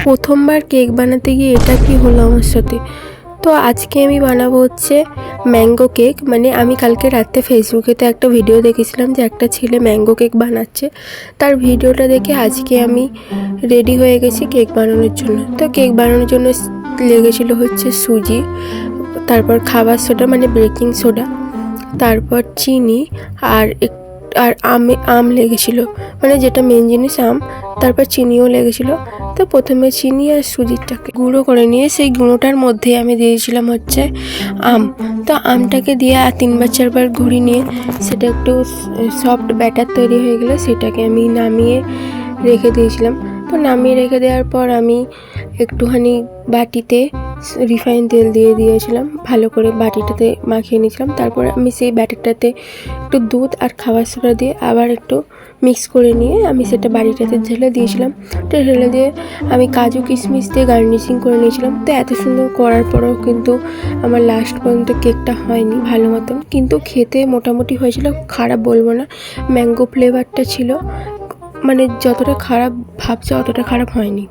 প্রথমবার কেক বানাতে গিয়ে এটা কি হলো আমার সাথে। তো আজকে আমি বানাবো হচ্ছে ম্যাঙ্গো কেক। মানে আমি কালকে রাতে ফেসবুকেতে একটা ভিডিও দেখেছিলাম যে একটা ছেলে ম্যাঙ্গো কেক বানাচ্ছে। তার ভিডিওটা দেখে আজকে আমি রেডি হয়ে গেছি কেক বানানোর জন্য। তো কেক বানানোর জন্য লেগেছিলো হচ্ছে সুজি, তারপর খাবার সোডা মানে বেকিং সোডা, তারপর চিনি আর আম লেগেছিলো, মানে যেটা মেন জিনিস আম, তারপর চিনিও লেগেছিলো। তো প্রথমে চিনি আর সুজিটাকে গুঁড়ো করে নিয়ে সেই গুঁড়োটার মধ্যে আমি দিয়েছিলাম হচ্ছে আম। তো আমটাকে দিয়ে আর 3-4 বার ঘুরিয়ে নিয়ে সেটা একটু সফট ব্যাটার তৈরি হয়ে গেলে সেটাকে আমি নামিয়ে রেখে দিয়েছিলাম। তো নামিয়ে রেখে দেওয়ার পর আমি একটুখানি বাটিতে রিফাইন তেল দিয়ে দিয়েছিলাম, ভালো করে বাটিটাতে মাখিয়ে নিয়েছিলাম। তারপর আমি সেই ব্যাটারটাতে একটু দুধ আর খাবার সোডা দিয়ে আবার একটু মিক্স করে নিয়ে আমি সেটা বাটিটাতে ঢেলে দিয়েছিলাম। তো ঢেলে দিয়ে আমি কাজু কিশমিশ দিয়ে গার্নিশিং করে নিয়েছিলাম। তো এত সুন্দর করার পরেও কিন্তু আমার লাস্ট পর্যন্ত কেকটা হয়নি ভালো মতন, কিন্তু খেতে মোটামুটি হয়েছিল, খারাপ বলবো না। ম্যাঙ্গো ফ্লেভারটা ছিল, মানে যতটা খারাপ ভাবছে অতটা খারাপ হয়নি।